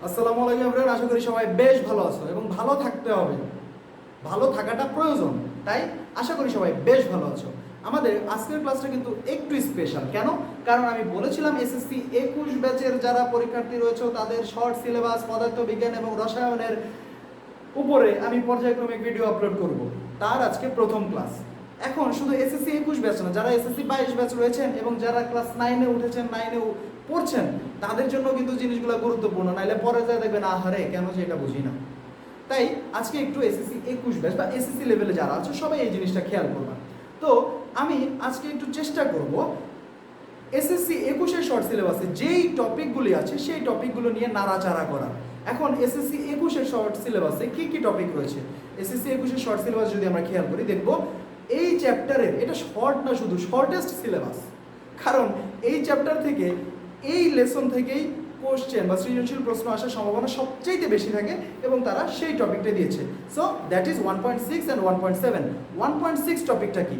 আসসালামু আলাইকুম এভরিওয়ান, আশা করি সবাই বেশ ভালো আছো এবং ভালো থাকতে হবে, ভালো থাকাটা প্রয়োজন। তাই আশা করি সবাই বেশ ভালো আছো। আমাদের আজকের ক্লাসটা কিন্তু একটু স্পেশাল। কেন? কারণ আমি বলেছিলাম এসএসসি 21 ব্যাচের যারা পরীক্ষার্থী রয়েছে তাদের শর্ট সিলেবাস পদার্থবিজ্ঞান এবং রসায়নের উপরে আমি পর্যায়ক্রমিক ভিডিও আপলোড করব। তার আজকে প্রথম ক্লাস। এখন শুধু এসএসসি 21 ব্যাচ না, যারা এসএসসি 22 ব্যাচ রয়েছেন এবং যারা ক্লাস 9-এ উঠেছেন, 9-এ পড়ছেন, তাদের জন্য কিন্তু জিনিসগুলো গুরুত্বপূর্ণ। নাইলে পরে যায় দেখবেন আহারে কেন যে এটা বুঝি না। তাই আজকে একটু এসএসসি 21 ব্যাচ বা এসএসসি লেভেলে যারা আছে সবাই এই জিনিসটা খেয়াল করবেন। তো আমি আজকে একটু চেষ্টা করব এসএসসি 21-এর শর্ট সিলেবাসে যেই টপিকগুলি আছে সেই টপিকগুলো নিয়ে নাড়াচাড়া করা। এখন এসএসসি 21-এর শর্ট সিলেবাসে কী কী টপিক রয়েছে? এসএসসি 21-এর শর্ট সিলেবাস যদি আমরা খেয়াল করি, দেখব এই চ্যাপ্টারের, এটা শর্ট না, শুধু শর্টেস্ট সিলেবাস। কারণ এই চ্যাপ্টার থেকে, এই লেসন থেকেই কোশ্চেন বা সৃজনশীল প্রশ্ন আসার সম্ভাবনা সবচেয়ে বেশি থাকে এবং তারা সেই টপিকটা দিয়েছে। So that is 1.6 and 1.7। 1.6 টপিকটা কি?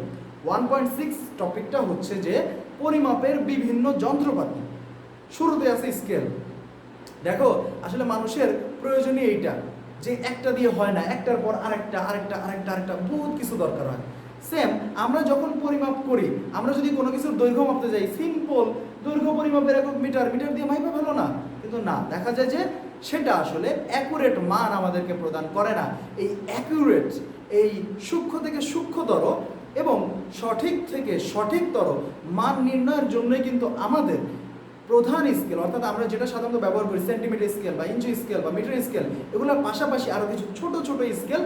1.6 টপিকটা হচ্ছে যে পরিমাপের বিভিন্ন যন্ত্রপাতি। শুরুতে আছে স্কেল। দেখো, আসলে মানুষের প্রয়োজনই এইটা, যে একটা দিয়ে হয় না, একটার পর আরেকটা আরেকটা আরেকটা আরেকটা বহুত কিছু দরকার হয়। সেম আমরা যখন পরিমাপ করি, আমরা যদি কোনো কিছুর দৈর্ঘ্য মাপতে যাই, সিম্পল দৈর্ঘ্য পরিমাপের একক মিটার, মিটার দিয়ে মাইপা ভালো না, কিন্তু না, দেখা যায় যে সেটা আসলে অ্যাকুরেট মান আমাদেরকে প্রদান করে না। এই অ্যাকুরেট, এই সূক্ষ্ম থেকে সূক্ষ্মতর এবং সঠিক থেকে সঠিকতর মান নির্ণয়ের জন্যই কিন্তু আমাদের প্রধান স্কেল, অর্থাৎ আমরা যেটা সাধারণত ব্যবহার করি, সেন্টিমিটার স্কেল বা ইঞ্চি স্কেল বা মিটার স্কেল, এগুলোর পাশাপাশি আরও কিছু ছোট ছোট স্কেল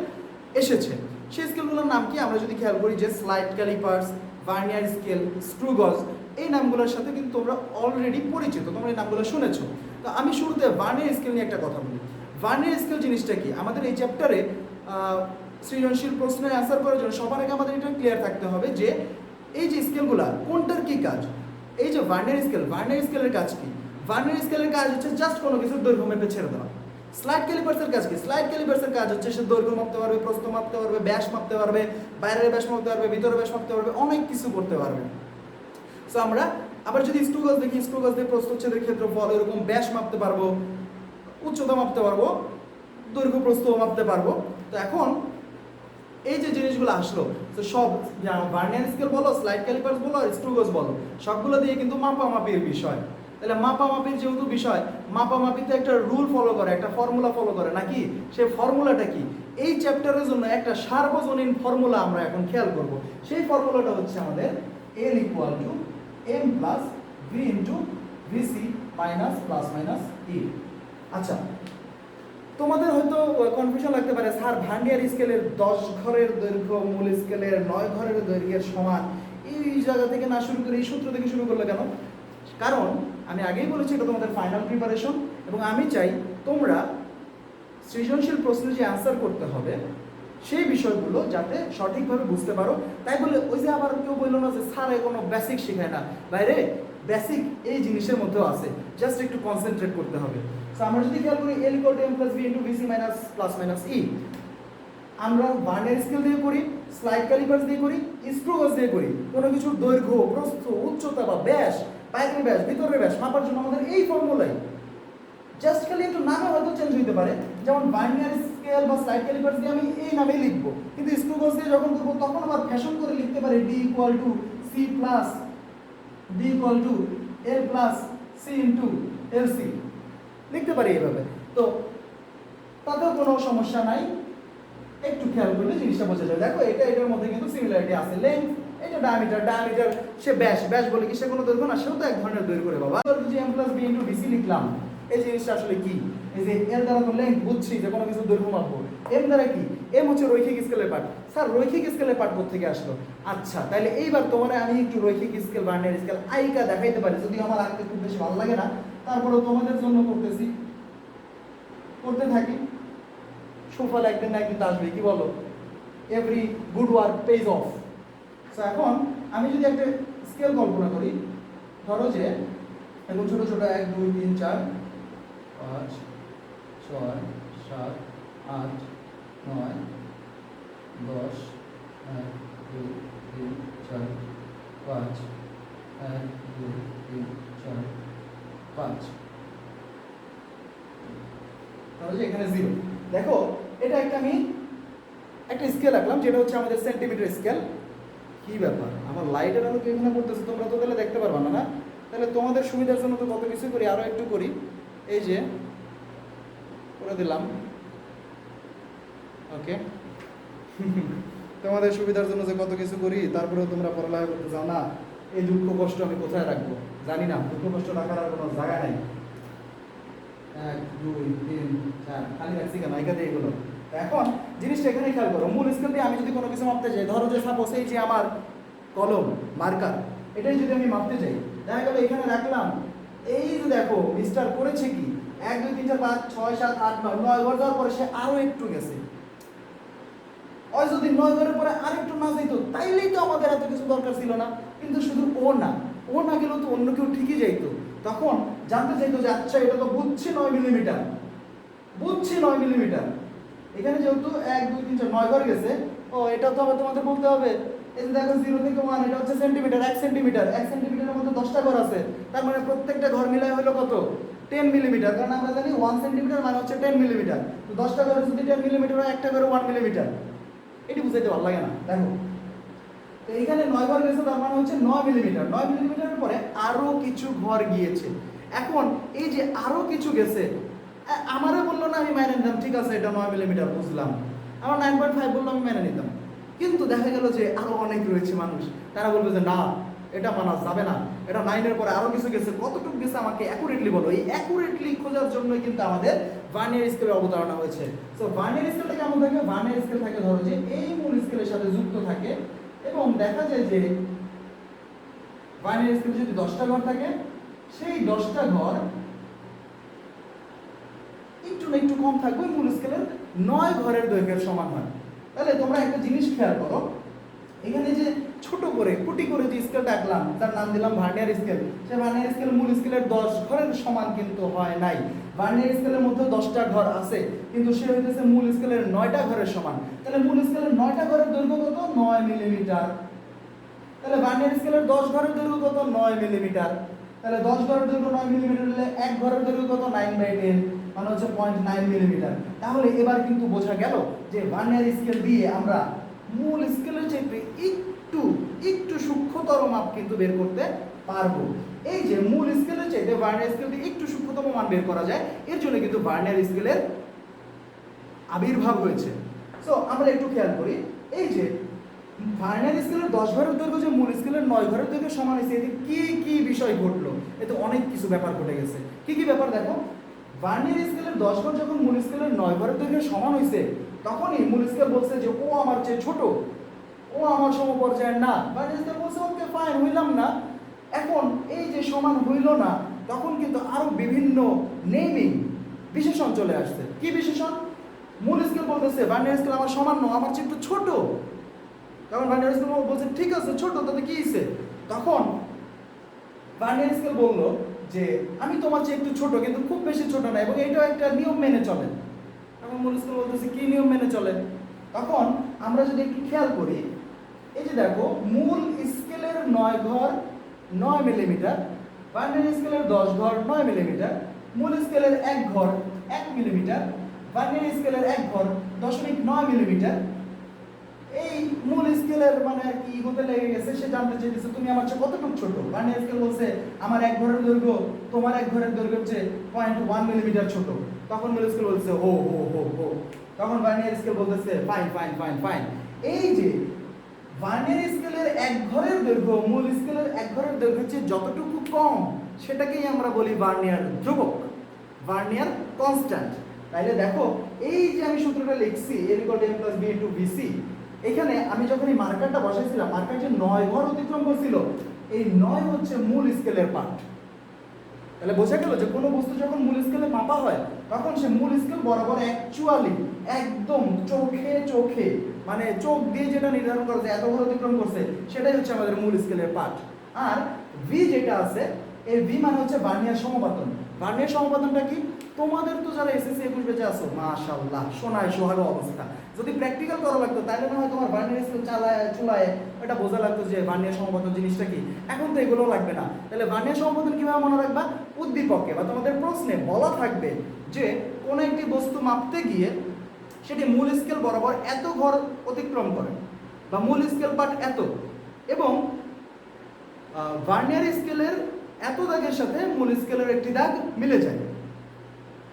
এসেছে। সেই স্কেলগুলোর নাম কি? আমরা যদি খেয়াল করি যে slide callipers, vernier scale, screw গজ, এই নামগুলোর সাথে কিন্তু তোমরা অলরেডি পরিচিত, তোমরা এই নামগুলো শুনেছো। তো আমি শুরুতে ভার্নিয়ার স্কেল নিয়ে একটা কথা বলি। ভার্নিয়ার স্কেল জিনিসটা কি? আমাদের এই চ্যাপ্টারে সৃজনশীল প্রশ্নের অ্যান্সার করার জন্য সবার আগে আমাদের এটা ক্লিয়ার থাকতে হবে যে এই যে স্কেলগুলো কোনটার কী কাজ। এই যে ভার্নিয়ার স্কেল, ভার্নিয়ার স্কেলের কাজ কি? ভার্নিয়ার স্কেলের কাজ হচ্ছে জাস্ট কোনো কিছুর দৈর্ঘ্য মেপে ছেড়ে দেওয়া। স্লাইড ক্যালিপার্সের কাজ কি? স্লাইড ক্যালিপার্সের কাজ হচ্ছে সে দৈর্ঘ্য মাপতে পারবে, প্রস্থ মাপতে পারবে, ব্যাস মাপতে পারবে, বাইরের ব্যাস মাপতে পারবে, ভিতরের ব্যাস মাপতে পারবে, অনেক কিছু করতে পারবে। সো আমরা আবার যদি স্ক্রু গজ দেখি, স্ক্রু গজ দিয়ে প্রস্থচ্ছেদের ক্ষেত্রফল, এরকম ব্যাস মাপতে পারবো, উচ্চতা মাপতে পারবো, দৈর্ঘ্য প্রস্থ মাপতে পারবো। তো এখন এই যে জিনিসগুলো আসলো, তো সব ভার্নিয়ার স্কেল বলো, স্লাইড ক্যালিপার্স বলো, আর স্ক্রু গজ বলো, সবগুলো দিয়ে কিন্তু মাপামাপির বিষয়। তাহলে মাপামাপির যেহেতু বিষয়, মাপামাপিতে একটা রুল ফলো করে, একটা ফর্মুলা ফলো করে, নাকি? সেই ফর্মুলাটা কি? এই চ্যাপ্টারের জন্য একটা সার্বজনীন ফর্মুলা আমরা এখন খেয়াল করব। সেই ফর্মুলাটা হচ্ছে আমাদের L equal to M plus V into VC minus plus minus E। আচ্ছা, তোমাদের হয়তো কনফিউশন লাগতে পারে, স্যার ভার্নিয়ার স্কেলের 10 ঘরের দৈর্ঘ্য মূল স্কেলের 9 ঘরের দৈর্ঘ্যের সমান, এই জায়গা থেকে না শুরু করে, এই সূত্র থেকে শুরু করলে কেন? কারণ আমি আগেই বলেছি এটা তোমাদের ফাইনাল প্রিপারেশন এবং আমি চাই তোমরা সৃজনশীল প্রশ্নের যে অ্যান্সার করতে হবে সেই বিষয়গুলো যাতে সঠিকভাবে বুঝতে পারো। তাই বলে ওই যে আবার কেউ বললো না যে স্যার কোনো বেসিক শেখায় না, বাইরে বেসিক এই জিনিসের মধ্যেও আছে, জাস্ট একটু কনসেন্ট্রেট করতে হবে। সো আমরা যদি খেয়াল করি L equal to M plus V into VC minus plus minus E, আমরা ভার্নিয়ার স্কেল দিয়ে করি, স্লাইড ক্যালিপার্স দিয়ে করি, স্ক্রু গজ দিয়ে করি। কোনো কিছুর দৈর্ঘ্য, প্রস্থ, উচ্চতা বা ব্যাস, বাইরের ব্যাস, ভিতরের ব্যাস মাপার জন্য আমাদের এই ফর্মুলাই, জাস্ট খালি একটু নামে হয়তো চেঞ্জ হতে পারে। যেমন ভার্নিয়ার স্কেল বা স্লাইড ক্যালিপার্স দিয়ে আমি এই নামেই লিখবো, কিন্তু স্ক্রু গজ দিয়ে যখন করবো তখন আবার ফ্যাশন করে লিখতে পারি D equal to C plus D equal to L plus C into LC লিখতে পারি এইভাবে। তো তাতেও কোনো সমস্যা নাই, একটু খেয়াল করলে জিনিসটা বোঝা যায়। দেখো এটা এটার মধ্যে কিন্তু সিমিলারিটি আছে। লেন্থ, এটা ডায়ামিটার, ডায়ামিটার সে ব্যাস, ব্যাস বলে কি সে কোনো দৈর্ঘ্য না, সেও তো এক ধরনের দৈর্ঘ্য রে বাবা। যে M plus B into VC লিখলাম, এই জিনিসটা আসলে কি? এই যে L দ্বারা তো লেন্থ বুঝছি যে কোনো কিছু দৈর্ঘ্য মাপবো, M দ্বারা কি? M হচ্ছে রৈখিক স্কেলের পার্ট। স্যার রৈখিক স্কেলের পার্ট কোথেকে আসলো? আচ্ছা, তাহলে এইবার তোমার আমি একটু রৈখিক স্কেল, ভার্নিয়ার স্কেল আইকা দেখাইতে পারি, যদি আমার আঁকতে খুব বেশি ভালো লাগে না, তারপরেও তোমাদের জন্য করতেছি, করতে থাকি, সুফল একদিন না একদিন আসবে, কি বলো? Every good work page of. So এখন আমি যদি একটা স্কেল কল্পনা করি, ধরো যে এখন ছোটো ছোটো 1 2 3 4 5 6 7 8 9 10 1 2 3 4 5 1 2 3 4 5 ধরো যে এখানে 0। দেখো এটা আমি একটা স্কেল আঁকলাম যেটা হচ্ছে আমাদের সেন্টিমিটার স্কেল। কি ব্যাপার, আমার লাইটের আলো কি এখানে পড়তেছে? তোমরা তো তাহলে দেখতে পারবা না, না? তাহলে তোমাদের সুবিধার জন্য তো কত কিছু করি, আরও একটু করি। এই যে করে দিলাম, ওকে। তোমাদের সুবিধার জন্য যে কত কিছু করি, তারপরেও তোমরা পড়ালেখা করতে চাও না। এই দুঃখ কষ্ট আমি কোথায় রাখবো জানি না, দুঃখ কষ্ট রাখার আর কোনো জায়গা নাই। 1 2 3 4 খালি রাখছি কেন এখানে এগুলো। এখন জিনিসটা এখানে খেয়াল করো, মূল স্কেল দিয়ে আমি যদি কোনো কিছু মাপতে যাই, ধরো যে সাপোজ এই যে আমার কলম মার্কার, এটাই যদি আমি মাপতে যাই, দেখা গেল এখানে রাখলাম, এই যে দেখো মিস্টার করেছে কি 1 2 3 4 5 6 7 8 9 9 ঘর যাওয়ার পরে সে আরো একটু গেছে। ওই যদি 9 ঘরের পরে আরেকটু না যাইতো তাইলেই তো আমাদের এত কিছু দরকার ছিল না। কিন্তু শুধু ও না গেলেও তো অন্য কেউ ঠিকই যাইতো। তখন জানতে চাইতো যে আচ্ছা এটা তো বুঝছি 9 মিলিমিটার, বুঝছি 9 মিলিমিটার, এখানে যেহেতু 1 2 3 4 9 ঘর গেছে, ও এটা তো আবার তোমাদের বলতে হবে। এই যে দেখো 0 থেকে 1, এটা হচ্ছে সেন্টিমিটার, 1 সেন্টিমিটার, 1 সেন্টিমিটারের মধ্যে 10টা ঘর আছে, তার মানে প্রত্যেকটা ঘর মিলাই হলো কত? 10 মিলিমিটার। কারণ আমরা জানি 1 সেন্টিমিটার মানে হচ্ছে 10 মিলিমিটার। তো 10টা ঘরে যদি 10 মিলিমিটার হয়, একটা ঘরে 1 মিলিমিটার। এটি বুঝাইতে ভালো লাগে না? দেখো তো এইখানে 9 ঘর গেছে, তার মানে হচ্ছে 9 মিলিমিটার। 9 মিলিমিটারের পরে আরো কিছু ঘর গিয়েছে। এখন এই যে আরো কিছু গেছে, আমারও বললো না, আমি মেনে নিতাম, ঠিক আছে এটা 9 মিলিমিটার বুঝলাম। আমার 9.5 বললো, আমি মেনে নিতাম। কিন্তু দেখা গেল যে আরো অনেক রয়েছে মানুষ, তারা বলবে যে না এটা মানা যাবে না, এটা 9 এর পরে আরো কিছু গেছে, কতটুকু গেছে আমাকে অ্যাকুরেটলি বলো। এই অ্যাকুরেটলি খোঁজার জন্যই কিন্তু আমাদের ভার্নিয়ার স্কেলের অবতারণা হয়েছে। সো ভার্নিয়ার স্কেলটা কেমন থাকে? ভার্নিয়ার স্কেল থাকে ধরো যে এই মূল স্কেলের সাথে যুক্ত থাকে, এবং দেখা যায় যে ভার্নিয়ার স্কেলে যদি 10টা ঘর থাকে, সেই 10টা ঘর একটু না একটু কম থাকবে, মূল স্কেলের 9 ঘরের দৈর্ঘ্যের সমান হয়। তাহলে তোমরা একটা জিনিস খেয়াল করো, এখানে যে ছোট করে কুটি করে যে স্কেলটা আঁকলাম, তার নাম দিলাম ভার্নিয়ার স্কেল, সে ভার্নিয়ার স্কেল মূল স্কেলের 10 ঘরের সমান কিন্তু হয় নাই। ভার্নিয়ার স্কেলের মধ্যে 10টা ঘর আছে, কিন্তু সে হইতেছে মূল স্কেলের 9টা ঘরের সমান। তাহলে মূল স্কেলের 9টা ঘরের দৈর্ঘ্য কত? 9 মিলিমিটার। তাহলে ভার্নিয়ার স্কেলের 10 ঘরের দৈর্ঘ্য কত? 9 মিলিমিটার। তাহলে 10 ঘরের দৈর্ঘ্য 9 মিলিমিটার হলে এক ঘরের দৈর্ঘ্য কত? 9/10, মানে হচ্ছে 0.9 মিলিমিটার। তাহলে এবার কিন্তু বোঝা গেল যে ভার্নিয়ার স্কেল দিয়ে আমরা মূল স্কেলের চাইতে একটু সূক্ষ্মতর মাপ কিন্তু বের করতে পারবো। এই যে মূল স্কেলের চাইতে ভার্নিয়ার স্কেল দিয়ে একটু সূক্ষ্মতম মান বের করা যায়, এর জন্য কিন্তু ভার্নিয়ার স্কেলের আবির্ভাব হয়েছে। সো আমরা একটু খেয়াল করি, এই যে ভার্নিয়ার স্কেলের 10 ঘরের দৈর্ঘ্য যে মূল স্কেলের 9 ঘরের দৈর্ঘ্য সমান হয়েছে, এতে কি বিষয় ঘটলো? এতে অনেক কিছু ব্যাপার ঘটে গেছে। কি ব্যাপার দেখো, ভার্নিয়ার স্কেলের 10 ঘর যখন মূল স্কেলের 9 ঘরের দৈর্ঘ্য সমান হয়েছে, তখনই মূল স্কেল বলছে যে ও আমার চেয়ে ছোট, ও আমার সমপর্যায়ের না। ভার্নিয়ার স্কেল বলছে ওকে ফাইন, হইলাম না। এখন এই যে সমান হইল না, তখন কিন্তু আরো বিভিন্ন নেমিং বিশেষণ চলে আসছে। কি বিশেষণ? মূল স্কেল বলতেছে ভার্নিয়ার স্কেল আমার সমান নয়, আমার চেয়ে একটু ছোট। তখন ভার্নিয়ার স্কেল বলছে ঠিক আছে ছোট, তাতে কি হয়েছে? তখন ভার্নিয়ার স্কেল বললো যে আমি তোমার চেয়ে একটু ছোট, কিন্তু খুব বেশি ছোট না, এবং এইটাও একটা নিয়ম মেনে চলে। তখন মূল স্কেল বলতেছে কি নিয়ম মেনে চলে? তখন আমরা যদি একটু খেয়াল করি, এই যে দেখো মূল স্কেলের 9 ঘর 9 মিলিমিটার, ভার্নিয়ার স্কেলের 10 ঘর 9 মিলিমিটার, মূল স্কেলের 1 ঘর 1 মিলিমিটার, ভার্নিয়ার স্কেলের 1 ঘর 0.9 মিলিমিটার। এই মূল স্কেলের মানে আর কি হতে লেগে গেছে, সে জানতে চাইছে তুমি আমার চেয়ে কতটুকু ছোট। ভার্নিয়ার স্কেল বলছে আমার 1 ঘরের দৈর্ঘ্য তোমার 1 ঘরের দৈর্ঘ্যের চেয়ে 0.1 মিলিমিটার ছোট। তখন মূল স্কেল বলছে হো। তখন ভার্নিয়ার স্কেল বলতেছে ফাইন। এই যে ভার্নিয়ার স্কেলের 1 ঘরের দৈর্ঘ্য মূল স্কেলের 1 ঘরের দৈর্ঘ্যের চেয়ে যতটুকু কম, সেটাকেই আমরা বলি ভার্নিয়ার ধ্রুবক, ভার্নিয়ার কনস্ট্যান্ট। তাইলে দেখো এই যে আমি সূত্রটা লিখছি A=m+b/vc, এখানে আমি যখন এই মার্কারটা বসাইছিলাম, মার্কার যে 9 ঘর অতিক্রম করছিল, এই 9 হচ্ছে মূল স্কেলের পার্ট। তাহলে বোঝা গেল যে কোনো বস্তু যখন মূল স্কেলে মাপা হয়, তখন সে মূল স্কেল বরাবর অ্যাকচুয়ালি একদম চোখে মানে চোখ দিয়ে যেটা নির্ধারণ করা যায় এত ঘর অতিক্রম করছে, সেটাই হচ্ছে আমাদের মূল স্কেলের পার্ট। আর ভি যেটা আছে, এর ভি মানে হচ্ছে ভার্নিয়ার সমপাতন। ভার্নিয়ার সমপাতনটা কি? তোমাদের তো যারা এসএসসি 21 ব্যাচে আছো মাশাআল্লাহ সোনায় সোহাগা অবস্থা, যদি প্র্যাকটিক্যাল করা লাগতো তাহলে না হয় তোমার ভার্নিয়ার স্কেল চুলায় এটা বোঝা লাগতো যে ভার্নিয়ার সমপাতন জিনিসটা কি। এখন তো এগুলো লাগবে না। তাহলে ভার্নিয়ার সমপাতন কিভাবে মনে রাখবা? উদ্দীপকে বা তোমাদের প্রশ্নে বলা থাকবে যে কোনো একটি বস্তু মাপতে গিয়ে সেটি মূল স্কেল বরাবর এত ঘর অতিক্রম করে বা মূল স্কেল পার্ট এত, এবং ভার্নিয়ার স্কেলের এত দাগের সাথে মূল স্কেলের একটি দাগ মিলে যায়।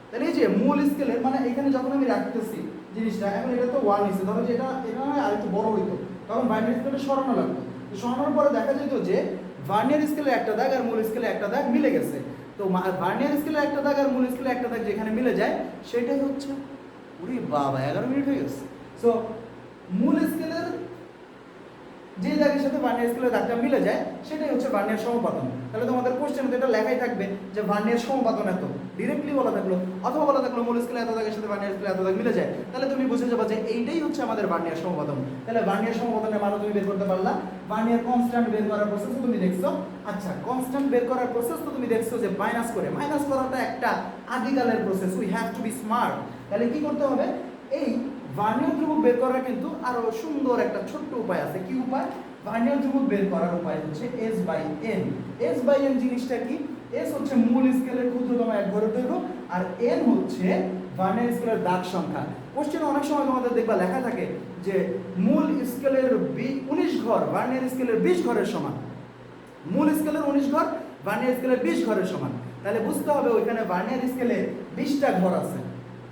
তাহলে এই যে মূল স্কেলের মানে এখানে যখন আমি রাখতেছি জিনিসটা, এখন এটা তো 1 হয়েছে, ধরো যে এটা আর একটু বড় হইতো, তখন ভার্নিয়ার স্কেলটা সরানো লাগতো। তো সরানোর পরে দেখা যেত যে ভার্নিয়ার স্কেলে একটা দাগ আর মূল স্কেলে একটা দাগ মিলে গেছে। তো ভার্নিয়ার স্কেলে একটা দাগ আর মূল স্কেলে একটা দাগ যেখানে মিলে যায় সেটাই হচ্ছে, ওরে বাবা 11 মিনিট হয়ে গেছে। সো মূল স্কেলের যে দাগের সাথে ভার্নিয়ার স্কেলের দাগটা মিলে যায় সেটাই হচ্ছে ভার্নিয়ার সমপাতন। তাহলে তোমাদের কোশ্চেনে এটা লেখাই থাকবে যে ভার্নিয়ার সমপাতন এত, ডিরেক্টলি বলা থাকলো, অথবা বলা থাকলো মূল স্কেলে এত দাগের সাথে ভার্নিয়ার স্কেলে এত দাগ মিলে যায়, তাহলে তুমি বুঝে যাবে যে এইটাই হচ্ছে আমাদের ভার্নিয়ার সমপাতন। তাহলে ভার্নিয়ার সমপাতনের মানও তুমি বের করতে পারলা। ভার্নিয়ার কনস্ট্যান্ট বের করার প্রসেস তুমি দেখছো। আচ্ছা, কনস্ট্যান্ট বের করার প্রসেস তো তুমি দেখছো যে মাইনাস করাটা একটা আদিকালের process, we have to be smart. তাহলে কি করতে হবে? এই ভার্নিয়ার ধ্রুবক বের করার কিন্তু আরো সুন্দর একটা ছোট্ট উপায় আছে। কি উপায়? ভার্নিয়ার ধ্রুবক বের করার উপায় হচ্ছে S/n। S/n জিনিসটা কি? S হচ্ছে মূল স্কেলের ক্ষুদ্রতম এক ঘরের দৈর্ঘ্য, আর n হচ্ছে ভার্নিয়ার স্কেলের দাগ সংখ্যা। কোশ্চেনে অনেক সময় তোমাদের দেখবা লেখা থাকে যে মূল স্কেলের 19 ঘর ভার্নিয়ার স্কেলের 20 ঘরের সমান। মূল স্কেলের 19 ঘর ভার্নিয়ার স্কেলের 20 ঘরের সমান। তাহলে বুঝতে হবে ওইখানে ভার্নিয়ার স্কেলে 20টা ঘর আছে,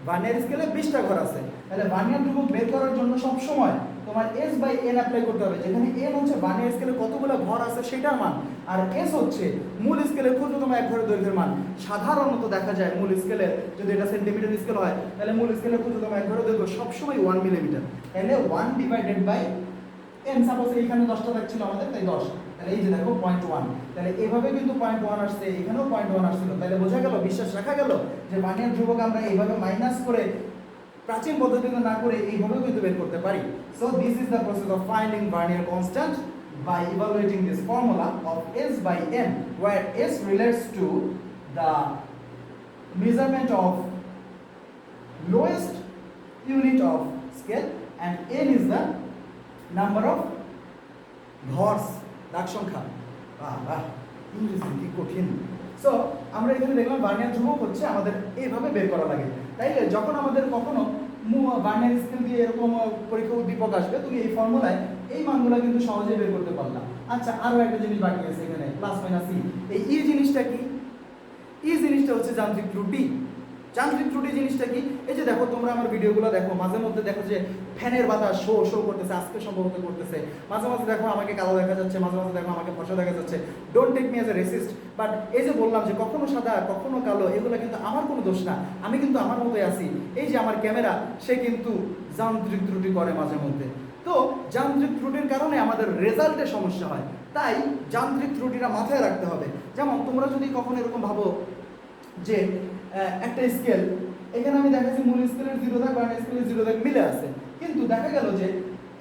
ভার্নিয়ার স্কেলে 20টা ঘর আছে। তাহলে ভার্নিয়ার ধ্রুবক বের করার জন্য সব সময় তোমার S/n অ্যাপ্লাই করতে হবে, যেখানে n হচ্ছে ভার্নিয়ার স্কেলে কতগুলো ঘর আছে সেটার মান, আর S হচ্ছে মূল স্কেলের ক্ষুদ্রতম এক ঘরের দৈর্ঘ্যের মান। সাধারণত দেখা যায় মূল স্কেলের, যদি এটা সেন্টিমিটার স্কেল হয় তাহলে মূল স্কেলের ক্ষুদ্রতম এক ঘরের দৈর্ঘ্য সবসময় 1 মিলিমিটার। তাহলে 1/n, সাপোজ এইখানে 10টা দাগ ছিল আমাদের, তাই 10। তাহলে এই যে দেখো 0.1, তাহলে এভাবে কিন্তু 0.1 আসছে, এখানেও 0.1 আসছিল। তাহলে বোঝা গেল, বিশ্বাস রাখা গেল যে ভার্নিয়ার ধ্রুবক আমরা এইভাবে মাইনাস করে প্রাচীন পদ্ধতিতে না করে এইভাবেও কিন্তু বের করতে পারি। So this is the process of finding vernier constant by evaluating this formula of S/n, where S relates to the measurement of lowest unit of scale and n is the number of ঘরস, দাগ সংখ্যা। ইংরেজি কি কঠিন। So আমরা এখানে দেখলাম vernier ধ্রুবক হচ্ছে আমাদের এইভাবে বের করা লাগে। তাইলে যখন আমাদের কখনো ভার্নিয়ার স্কেল দিয়ে এরকম পরীক্ষা উদ্দীপক আসবে, তুমি এই ফর্মুলায় এই মানগুলো কিন্তু সহজেই বের করতে পারলা। আচ্ছা, আরো একটা জিনিস বাকি আছে এখানে, প্লাস মাইনাস ই। এই ই জিনিসটা কি? ই জিনিসটা হচ্ছে যান্ত্রিক ত্রুটি। যান্ত্রিক ত্রুটি জিনিসটা কি? এই যে দেখো, তোমরা আমার ভিডিওগুলো দেখো, মাঝে মধ্যে দেখো যে ফ্যানের বাতাস শো করতেছে, আজকে সম্ভবত করতেছে, মাঝে মাঝে দেখো আমাকে কালো দেখা যাচ্ছে, মাঝে মাঝে দেখো আমাকে ফর্সা দেখা যাচ্ছে। Don't take me as a racist, but এই যে বললাম যে কখনো সাদা কখনো কালো, এগুলো কিন্তু আমার কোনো দোষ না, আমি কিন্তু আমার মতোই আছি। এই যে আমার ক্যামেরা, সে কিন্তু যান্ত্রিক ত্রুটি করে মাঝে মধ্যে। তো যান্ত্রিক ত্রুটির কারণে আমাদের রেজাল্টে সমস্যা হয়, তাই যান্ত্রিক ত্রুটিটা মাথায় রাখতে হবে। যেমন তোমরা যদি কখনো এরকম ভাবো যে একটা স্কেল, এখানে আমি দেখাচ্ছি মূল স্কেলের 0 দাগ ভার্নিয়ার স্কেলের 0 দাগ মিলে আছে, কিন্তু দেখা গেল যে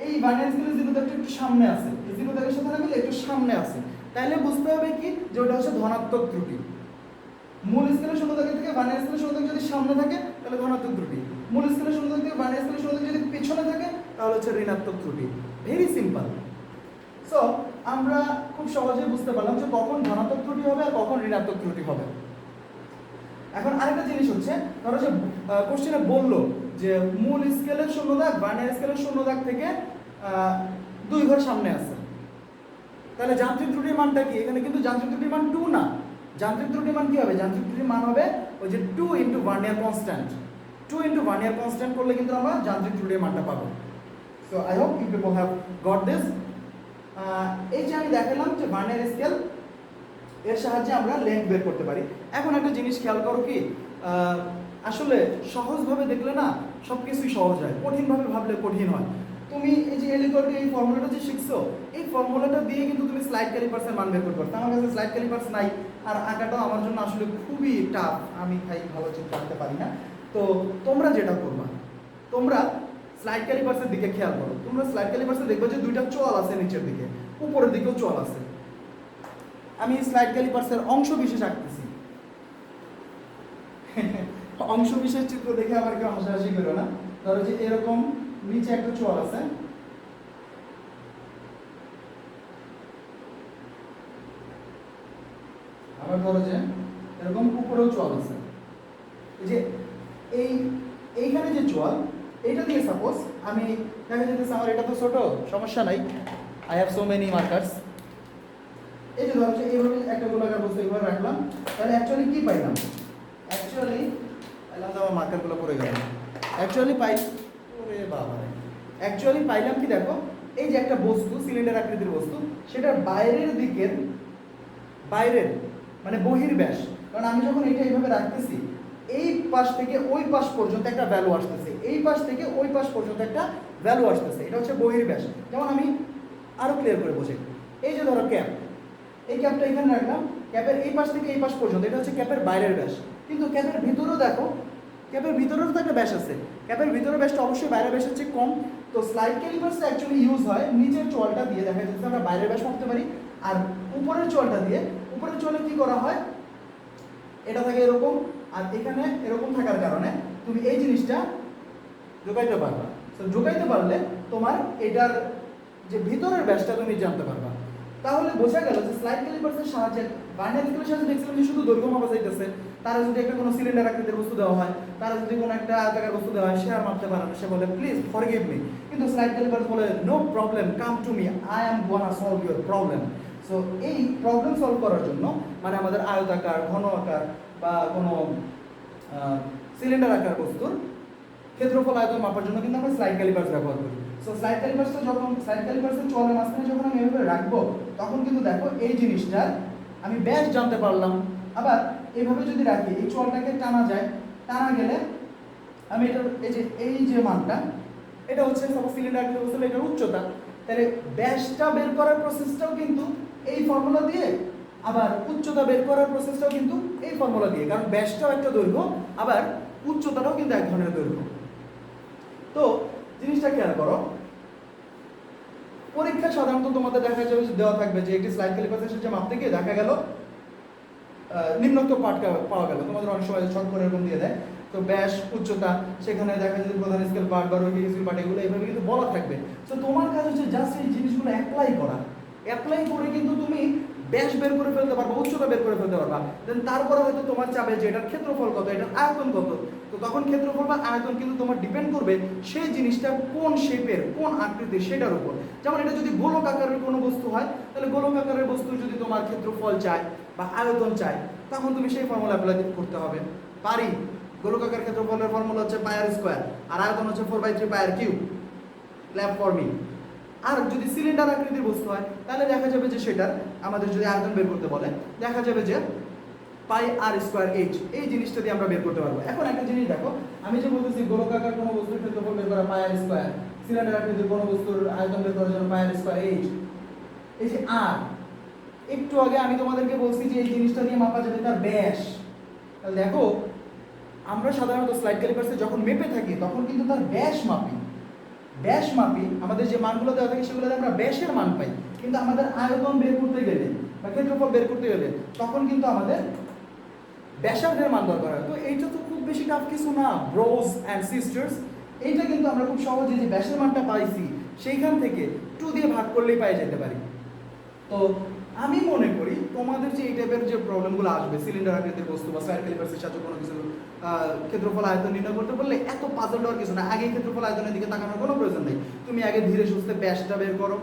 এই ভার্নিয়ার স্কেলের 0 দাগটা একটু সামনে আছে, এই 0 দাগের সাথে মিলে একটু সামনে আছে। তাহলে বুঝতে হবে কি যে ওটা হচ্ছে ধনাত্মক ত্রুটি। মূল স্কেলের 0 দাগের থেকে ভার্নিয়ার স্কেলের 0 দাগ যদি সামনে থাকে তাহলে ধনাত্মক ত্রুটি, মূল স্কেলের 0 দাগ থেকে ভার্নিয়ার স্কেলের 0 দাগ যদি পিছনে থাকে তাহলে হচ্ছে ঋণাত্মক ত্রুটি। Very simple. সো আমরা খুব সহজেই বুঝতে পারলাম যে কখন ধনাত্মক ত্রুটি হবে আর কখন ঋণাত্মক ত্রুটি হবে। এখন আরেকটা জিনিস হচ্ছে, ধরো যে কোশ্চেনে বললো যে মূল স্কেলের 0 দাগ ভার্নিয়ার স্কেলের 0 দাগ থেকে 2 ঘর সামনে আছে, তাহলে যান্ত্রিক ত্রুটির মানটা কি? এখানে কিন্তু যান্ত্রিক ত্রুটির মান 2 না, যান্ত্রিক ত্রুটির মান কি হবে? যান্ত্রিক ত্রুটির মান হবে ওই যে 2 into vernier constant. 2 into vernier constant করলে কিন্তু আমরা যান্ত্রিক ত্রুটির মানটা পাবো। So I hope you people have got this. এই যে আমি দেখালাম যে ভার্নিয়ার স্কেল, এর সাহায্যে আমরা লেন্থ বের করতে পারি। এখন একটা জিনিস খেয়াল করো কি, আসলে সহজভাবে দেখলে না সব কিছুই সহজ হয়, কঠিনভাবে ভাবলে কঠিন হয়। তুমি এই যে এলিকোর এই ফর্মুলাটা যে শিখছো, এই ফর্মুলাটা দিয়ে কিন্তু তুমি স্লাইড ক্যালিপার্সের মান বের করতে পারো। আমার কাছে স্লাইড ক্যালিপার্স নাই, আর আঁকাটাও আমার জন্য আসলে খুবই টাফ, আমি ভালো চিন্তা করতে পারি না। তো তোমরা যেটা করবা, তোমরা স্লাইড ক্যালিপার্সের দিকে খেয়াল করো। তোমরা স্লাইড ক্যালিপার্সে দেখবে যে 2টা চোয়াল আছে নিচের দিকে, উপরের দিকেও চোয়াল আছে। আমি স্লাইড ক্যালিপার্সের অংশ বিশেষ আঁকতেছি। অংশ বিশেষ চিত্র দেখে আবার কেউ হাসাহাসি করো না। ধরো যে এরকম নিচে একটা চোয়াল আছে, আবার ধরো যে এরকম উপরেও চোয়াল আছে। এই যে এইখানে যে চোয়াল, এইটা দিয়ে সাপোজ আমি দেখা যেতেছে আমার এটা তো ছোট, সমস্যা নাই, I have so many markers. এই যে ধরো যে এইভাবে একটা গোলাকার বস্তু এইভাবে রাখলাম, তাহলে অ্যাকচুয়ালি কি পাইলাম? অ্যাকচুয়ালি পাইলাম তো আমার মার্কারগুলো পড়ে গেল। অ্যাকচুয়ালি ওরে বাবা, অ্যাকচুয়ালি পাইলাম কি দেখো, এই যে একটা বস্তু সিলিন্ডার আকৃতির বস্তু, সেটার বাইরের দিকের বাইরের মানে বহির্ব্যাস, কারণ আমি যখন এটা এইভাবে রাখতেছি এই পাশ থেকে ওই পাশ পর্যন্ত একটা ভ্যালু আসতেছে, এই পাশ থেকে ওই পাশ পর্যন্ত একটা ভ্যালু আসতেছে, এটা হচ্ছে বহির্ব্যাস। যেমন আমি আরো ক্লিয়ার করে বোঝাই, এই যে ধরো ক্যাপ, এই ক্যাপটা এখানে রাখলাম, ক্যাপের এই পাশ থেকে এই পাশ পর্যন্ত এটা হচ্ছে ক্যাপের বাইরের ব্যাস। কিন্তু ক্যাপের ভিতরেও দেখো, ক্যাপের ভিতরেও তো একটা ব্যাস আছে, ক্যাপের ভিতরের ব্যাসটা অবশ্যই বাইরের ব্যাসের চেয়ে কম। তো স্লাইড ক্যালিপার্সটা অ্যাকচুয়ালি ইউজ হয় নিচের চোয়ালটা দিয়ে, দেখা যাচ্ছে আমরা বাইরের ব্যাস মাপতে পারি, আর উপরের চোয়ালটা দিয়ে, উপরের চোয়ালে কি করা হয়, এটা থাকে এরকম, আর এখানে এরকম থাকার কারণে তুমি এই জিনিসটা ঢোকাইতে পারবা। তো ঢোকাইতে পারলে তোমার এটার যে ভিতরের ব্যাসটা তুমি জানতে পারবা। তাহলে বোঝা গেল যে স্লাইড ক্যালিপার্সের সাহায্যে, ভার্নিয়ার স্কেলের সাহায্যে দেখছিলাম যে শুধু দৈর্ঘ্য মাপা যাইতেছে, তারা যদি একটা কোনো সিলিন্ডার আকৃতির বস্তু দেওয়া হয়, তারা যদি কোনো একটা আয়তাকার বস্তু দেওয়া হয়, সে আর মাপতে পারে না, সে বলে প্লিজ ফরগিভ মি। কিন্তু স্লাইড ক্যালিপার্স বলে no problem, come to me, I am gonna solve your problem. So এই প্রবলেম সলভ করার জন্য মানে আমাদের আয়তাকার, ঘন আকার বা কোনো সিলিন্ডার আকার বস্তুর ক্ষেত্রফল আয়তন মাপার জন্য কিন্তু আমরা স্লাইড ক্যালিপার্স ব্যবহার করি। সো স্লাইড ক্যালিপার্সটা যখন স্লাইড ক্যালিপার্সের চোয়ালের মাঝখানে যখন আমি এভাবে রাখবো, তখন কিন্তু দেখো এই জিনিসটার আমি ব্যাস জানতে পারলাম। আবার এইভাবে যদি রাখি, এই চোয়ালটাকে টানা যায়, টানা গেলে আমি এটা এই যে মানটা, এটা হচ্ছে সাপোজ সিলিন্ডার আকৃতির বস্তু, এটার উচ্চতা, তাহলে ব্যাসটা বের করার প্রসেসটাও কিন্তু এই ফর্মুলা দিয়ে, আবার উচ্চতা বের করার প্রসেসটাও কিন্তু এই ফর্মুলা দিয়ে, কারণ ব্যাসটাও একটা দৈর্ঘ্য, আবার উচ্চতাটাও কিন্তু এক ধরনের দৈর্ঘ্য। তো জিনিসটা খেয়াল করো, পরীক্ষায় সাধারণত তোমাদের দেখা যাবে দেওয়া থাকবে যে একটি স্লাইড ক্যালিপার্সের সাহায্যে মাপতে গিয়ে দেখা গেল নিম্নোক্ত পাঠ পাওয়া গেল, তোমাদের অনেক সময় শর্ট করে এরকম দিয়ে দেয়। তো ব্যাস, উচ্চতা, সেখানে দেখা যায় প্রধান স্কেল পার্ট বা রৈখিক স্কেল পার্ট, এগুলো এইভাবে কিন্তু বলা থাকবে। তো তোমার কাজ হচ্ছে জাস্ট এই জিনিসগুলো অ্যাপ্লাই করা, অ্যাপ্লাই করে কিন্তু তুমি ব্যাস বের করে ফেলতে পারবা, উচ্চতা বের করে ফেলতে পারবা। দেন তারপরে হয়তো তোমার চাবে যে এটার ক্ষেত্রফল কত, এটার আয়তন কত। তো তখন ক্ষেত্রফল বা আয়তন কিন্তু তোমার ডিপেন্ড করবে সেই জিনিসটা কোন শেপের, কোন আকৃতির, সেটার উপর। যেমন এটা যদি গোলক আকারের কোনো বস্তু হয়, তাহলে গোলক আকারের বস্তু যদি তোমার ক্ষেত্রফল চায় বা আয়তন চায়, তখন তুমি সেই ফর্মুলা অ্যাপ্লাই করতে হবে। পারি, গোলক আকার ক্ষেত্রফলের ফর্মুলা হচ্ছে পাই স্কোয়ার, আর আয়তন হচ্ছে 4/3 pi cube. Clap for me. আর যদি সিলিন্ডার আকৃতির বস্তু হয়, তাহলে দেখা যাবে যে সেটার আমাদের যদি আয়তন বের করতে বলে, দেখা যাবে যে পাই আর স্কোয়ার এইচ, এই জিনিসটা দিয়ে আমরা বের করতে পারবো। এখন একটা জিনিস দেখো, আমি যে বলতেছি গোলকাকার কোনো বস্তুর ক্ষেত্রফল বের করা পাই আর স্কোয়ার, সিলিন্ডার আকৃতির কোনো বস্তুর আয়তন বের করার জন্য পাই আর স্কোয়ার এইচ, এই যে আর, একটু আগে আমি তোমাদেরকে বলছি যে এই জিনিসটা দিয়ে মাপা যাবে তার ব্যাস। তাহলে দেখো, আমরা সাধারণত স্লাইড ক্যালিপার্সে যখন মেপে থাকি তখন কিন্তু তার ব্যাস মাপি, ব্যাস মাপি, আমাদের যে মানগুলো দেওয়া থাকে সেগুলোতে আমরা ব্যাসের মান পাই। কিন্তু আমাদের আয়তন বের করতে গেলে বা ক্ষেত্রফল বের করতে গেলে তখন কিন্তু আমাদের ব্যাসার্ধের মান দরকার হয়। তো এইটা তো খুব বেশি টাফ কিছু না ব্রোস অ্যান্ড সিস্টার্স, এইটা কিন্তু আমরা খুব সহজে যে ব্যাসের মানটা পাইছি সেইখান থেকে 2 দিয়ে ভাগ করলেই পাই যেতে পারি। তো আমি মনে করি তোমাদের যে এই টাইপের যে প্রবলেমগুলো আসবে, সিলিন্ডার আকৃতির বস্তু বা স্লাইড ক্যালিপার্সের সাহায্যে কোনো কিছু ক্ষেত্রফল আয়তন নির্ণয় করতে বললে এত পাজল দেওয়ার কিছু না। আগে ক্ষেত্রফল আয়তনের দিকে তাকানোর কোনো প্রয়োজন নেই। তুমি আগে ধীরে সুস্থে ব্যাসটা বের করো,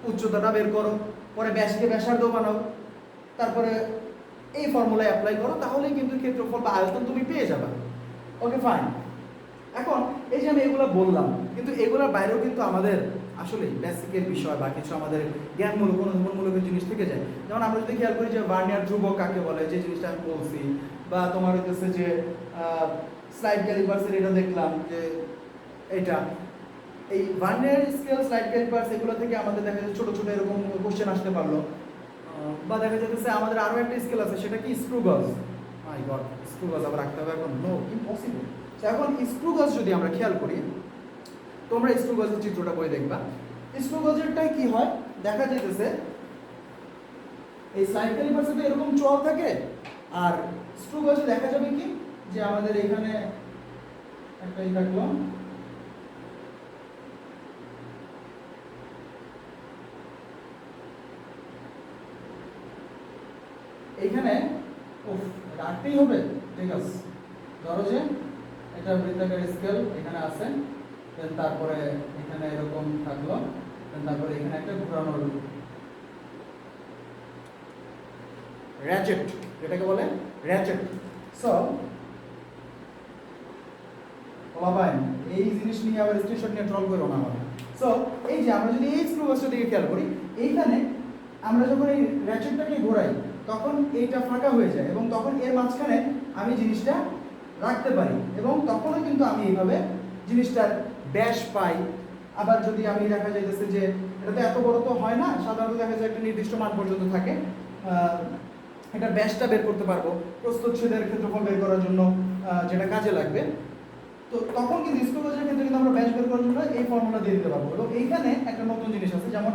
উচ্চতাটা বের করো, পরে ব্যাসকে ব্যাসার্ধ বানাও, তারপরে এই ফর্মুলা অ্যাপ্লাই করো, তাহলেই কিন্তু ক্ষেত্রফল বা আয়তন তুমি পেয়ে যাবে। Okay fine. এখন এই যে আমি এগুলো বললাম, কিন্তু এগুলোর বাইরেও কিন্তু আমাদের আসলে বেসিকের বিষয় বা কিছু আমাদের জ্ঞানমূলক, অনুধাবনমূলক জিনিস থেকে যায়। যেমন আমরা যদি খেয়াল করি যে ভার্নিয়ার ধ্রুবক কাকে বলে, যে জিনিসটা আমি বলছি, বা তোমার হচ্ছে যে স্লাইড ক্যালিপার্সের এটা দেখলাম যে এটা এই ভার্নিয়ার স্কেল, স্লাইড ক্যালিপার্স, এগুলো থেকে আমাদের দেখা যাচ্ছে ছোটো ছোটো এরকম কোশ্চেন আসতে পারলো। বা দেখা যাচ্ছে আমাদের আরও একটা স্কেল আছে, সেটা কি স্ক্রু গজ। মাই গড, স্ক্রু গজ আবার রাখতে হবে এখন, নো, ইম্পসিবল। এখন স্ক্রু গজ যদি আমরা খেয়াল করি, তোমরা স্ক্রু গজের চিত্রটা বই দেখবা। স্ক্রু গজেরটাই কি হয়, দেখা যাইতেছে এই স্লাইড ক্যালিপার্সে তো এরকম চোয়াল থাকে, আর স্ক্রু গজে দেখা যাবে কি যে আমাদের এখানে একটাই থাকলো, এইখানে রাখতেই হবে, ঠিক আছে। ধরো যে এটা বৃত্তাকার স্কেল এখানে আছে, দেন তারপরে এখানে এরকম থাকলো, দেন তারপরে এখানে একটা ঘোরানোর র্যাচেট, যেটাকে বলে র্যাচেট। সো বাবা এই জিনিস নিয়ে আবার স্ক্রিনশট নিয়ে ট্রল করো না আমার। সো এই যে আমরা যদি এই স্ক্রু বক্সটার দিকে খেয়াল করি, এইখানে আমরা যখন এই র্যাচেটটাকে ঘোরাই তখন এইটা ফাঁকা হয়ে যায়, এবং তখন এর মাঝখানে আমি জিনিসটা রাখতে পারি, এবং তখনও কিন্তু আমি এইভাবে জিনিসটার ব্যাস পাই। আবার যদি আমি দেখা যাইতেছে যে এটা তো এত বড় তো হয় না, সাধারণত দেখা যায় একটা নির্দিষ্ট মান পর্যন্ত থাকে, এটা ব্যাসটা বের করতে পারবো প্রস্থচ্ছেদের ক্ষেত্রফল বের করার জন্য, যেটা কাজে লাগবে। তো তখন কিন্তু স্ক্রু গজের ক্ষেত্রে কিন্তু আমরা ব্যাস বের করার জন্য এই ফর্মুলা দিয়ে দিতে পারবো। এবং এইখানে একটা নতুন জিনিস আছে, যেমন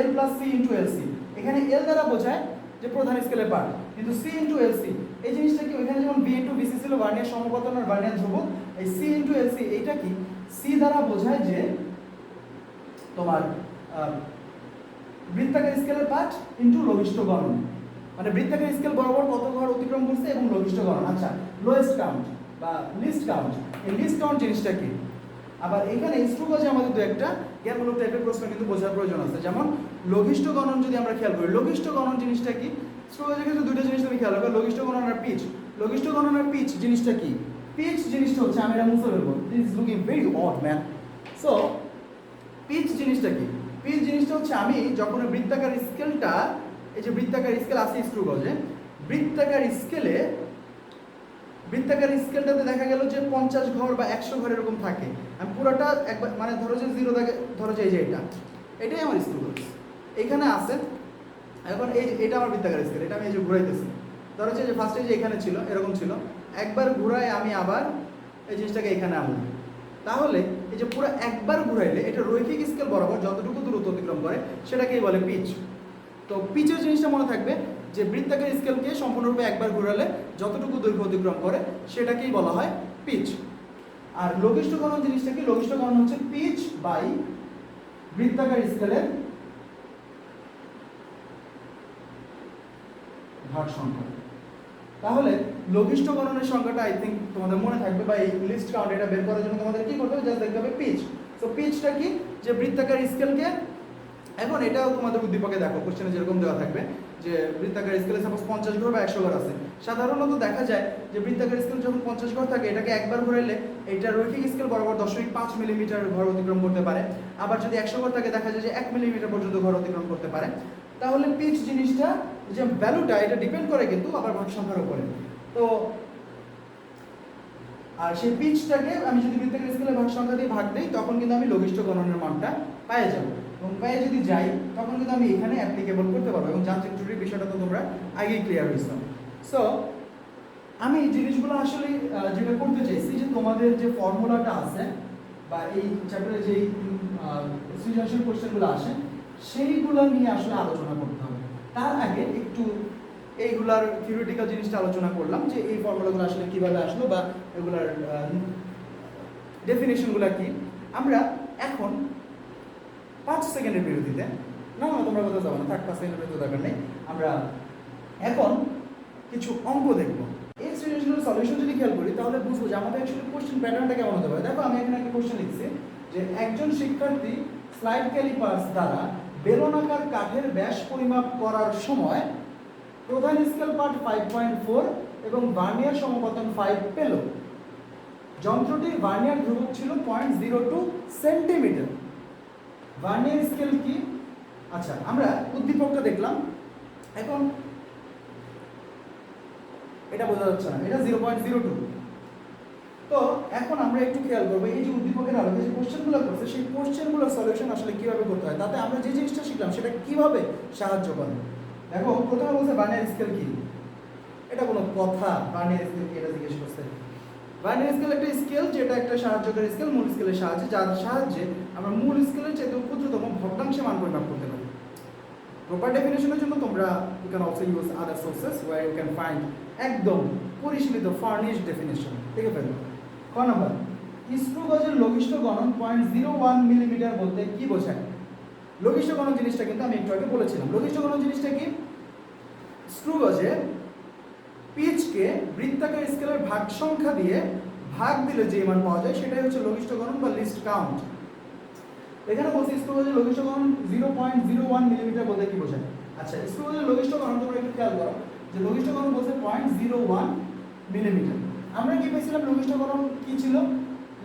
L plus C into LC. এখানে এল দ্বারা বোঝায় যে প্রধান স্কেলের পার্ট, কিন্তু সি ইন্টু এলসি এই জিনিসটা কি, ওইখানে যেমন বি ইন্টু বিসি ছিল ভার্নিয়ার সমপতন আর ভার্নিয়ার ধ্রুবক, এই সি ইন্টু এলসি এইটা কি, সি দ্বারা বোঝায় যে তোমার বৃত্তাকার স্কেলের পার্ট ইন্টু লঘিষ্ঠ গণন, মানে বৃত্তাকার স্কেল বরাবর কত ঘর অতিক্রম করছে এবং লঘিষ্ঠ গণন। আচ্ছা, লোয়েস্ট কাউন্ট বা লিস্ট কাউন্ট, এই লিস্ট কাউন্ট জিনিসটা কি। আবার এখানে স্ক্রু গজে আমাদের দু একটা জ্ঞানমূলক টাইপের প্রশ্ন কিন্তু বোঝার প্রয়োজন আছে। যেমন লঘিষ্ঠ গণন যদি আমরা খেয়াল করি, লঘিষ্ঠ গণন জিনিসটা কি, স্ক্রু গজের ক্ষেত্রে দুটো জিনিস তুমি খেয়াল রাখবে, লঘিষ্ঠ গণন আর পিচ। লঘিষ্ঠ গণন আর পিচ জিনিসটা কি, পিচ জিনিসটা হচ্ছে, আমি এটা মুছে ফেলবো, this is looking very odd man. So pitch জিনিসটা কি, পিচ জিনিসটা হচ্ছে আমি যখন বৃত্তাকার স্কেলটা, এই যে বৃত্তাকার স্কেল আছে স্ক্রু গজে, বৃত্তাকার স্কেলটাতে দেখা গেল যে 50 ঘর বা 100 ঘর এরকম থাকে, আমি পুরোটা একবার মানে ধরো যে জিরো থাকে, ধরো যে এই যে এটাই আমার স্ক্রু গজ এখানে আছে। এখন এটা আমার বৃত্তাকার স্কেল, এটা আমি এই যে ঘুরাইতেছি, ধরো যে ফার্স্টে যে এখানে ছিল এরকম ছিল, একবার ঘুরায় আমি আবার এই জিনিসটাকে এখানে আনলাম, তাহলে এই যে পুরো একবার ঘুরাইলে এটা রৈখিক স্কেল বরাবর যতটুকু দূরত্ব অতিক্রম করে সেটাকেই বলে পিচ। তো পিচের জিনিসটা মনে থাকবে যে বৃত্তাকার স্কেলকে সম্পূর্ণরূপে একবার ঘোরালে যতটুকু দৈর্ঘ্য অতিক্রম করে সেটাকেই বলা হয় পিচ। আর লঘিষ্ঠ গণন জিনিসটা কি, লঘিষ্ঠ গণন হচ্ছে পিচ বাই বৃত্তাকার স্কেলের ভাগ সংখ্যা। তাহলে লঘিষ্ঠ গণনের সংখ্যাটা আই থিঙ্ক তোমাদের মনে থাকবে, বা এই লিস্ট কাউন্ট এটা বের করার জন্য তোমাদের কি করতে হবে, জাস্ট দেখতে হবে পিচ। তো পিচটা কি, যে বৃত্তাকার স্কেলকে, এখন এটাও তোমাদের উদ্দীপকে দেখো কোশ্চেনে যেরকম দেওয়া থাকবে যে বৃত্তাকার স্কেলে সাপোজ 50 ঘর বা 100 ঘর আছে, সাধারণত দেখা যায় যে বৃত্তাকার স্কেল যখন 50 ঘর থাকে এটাকে একবার ঘোরাইলে এটা রৈখিক স্কেল বরাবর 0.5 মিলিমিটার ঘর অতিক্রম করতে পারে। আবার যদি 100 ঘর থাকে দেখা যায় যে 1 মিলিমিটার পর্যন্ত ঘর অতিক্রম করতে পারে। তাহলে পিচ জিনিসটা যে ভ্যালুটা এটা ডিপেন্ড করে কিন্তু আবার ভাগ সংখ্যার উপরে। তো আর সেই পিচটাকে আমি যদি বৃত্তাকার স্কেলের ভাগ সংখ্যা দিয়ে ভাগ দেই তখন কিন্তু আমি লঘিষ্ঠ গণনের মানটা পেয়ে যাব, এবং পেয়ে যদি যাই তখন কিন্তু আমি এখানে অ্যাপ্লিকেবল করতে পারবো। এবং যান্ত্রিক ত্রুটির বিষয়টা তো তোমরা আগেই ক্লিয়ার হয়েছো। সো আমি এই জিনিসগুলো আসলে যেটা করতে চাইছি যে তোমাদের যে ফর্মুলাটা আছে বা এই চ্যাপ্টারে যে সৃজনশীল কোশ্চেনগুলো আসে সেইগুলো নিয়ে আসলে আলোচনা করতে হবে। তার আগে একটু এইগুলার থিওরিটিক্যাল জিনিসটা আলোচনা করলাম যে এই ফর্মুলাগুলো আসলে কীভাবে আসলো বা এগুলার ডেফিনেশনগুলো কি। আমরা এখন 5 সেকেন্ডের বিরতিতে, না তোমরা কোথাও যাবো না, থাক 5 সেকেন্ডের বিরতি দরকার নেই, আমরা এখন কিছু অঙ্ক দেখব। এই সৃজনশীল সলিউশন যদি খেয়াল করি তাহলে বুঝবো যে আমাদের অ্যাকচুয়ালি কোশ্চেন প্যাটার্নটা কেমন হতে পারে। দেখো আমি এখানে একটা কোশ্চেন লিখছি যে একজন শিক্ষার্থী স্লাইড ক্যালিপার্স দ্বারা বেলনাকার কাঠের ব্যাস পরিমাপ করার সময় প্রধান স্কেল পার্ট 5.4 এবং ভার্নিয়ার সমপতন 5 পেল। যন্ত্রটির ভার্নিয়ার ধ্রুবক ছিল 0.02 সেন্টিমিটার। ভার্নিয়ার স্কেল কি? আচ্ছা, আমরা উদ্দীপকটা দেখলাম, এখন এটা বোঝা যাচ্ছে না, এটা 0.02। তো এখন আমরা একটু খেয়াল করবো এই যে উদ্দীপকের আলোকে যে কোশ্চেনগুলো করছে সেই কোশ্চেনগুলোর সলিউশন আসলে কিভাবে করতে হয়, তাতে আমরা যে জিনিসটা শিখলাম সেটা কিভাবে সাহায্য করে। দেখো প্রথমে বলছে ভার্নিয়ার স্কেল কি, এটা কোনো কথা, ভার্নিয়ার স্কেল কি এটা জিজ্ঞেস করছে। ভার্নিয়ার স্কেল একটা স্কেল যেটা একটা সাহায্যকারী স্কেল মূল স্কেলের সাহায্যে, যার সাহায্যে আমরা মূল স্কেলের চেয়ে ক্ষুদ্রতম ভগ্নাংশে মান পরিমাপ করতে পারি। প্রপার ডেফিনেশনের জন্য তোমরা you can also use other sources where you can find একদম পরিশীলিত ফার্নিশড ডেফিনেশন। ঠিক আছে, ক নাম্বার, স্ক্রু গজের লঘিষ্ঠ গণন 0.01 মিলিমিটার বলতে কি বোঝায়? লঘিষ্ঠ গণন জিনিসটা কিন্তু আমি একটু আগে বলেছিলাম। লঘিষ্ঠ গণন জিনিসটা কি? স্ক্রু গজের পিচকে বৃত্তাকার স্কেলের ভাগ সংখ্যা দিয়ে ভাগ দিলে যে মান পাওয়া যায় সেটাই হচ্ছে লঘিষ্ঠ গণন বা লিস্ট কাউন্ট। এখানে বলছি স্ক্রু গজের লঘিষ্ঠ গণন 0.01 মিলিমিটার বলতে কি বোঝায়? আচ্ছা, স্ক্রু গজের লঘিষ্ঠ গণন তোমরা একটু খেয়াল করো যে লঘিষ্ঠ গণন বলছে 0.01 মিলিমিটার। আমরা কি পেয়েছিলাম? লঘিষ্ঠ গণন কি ছিল?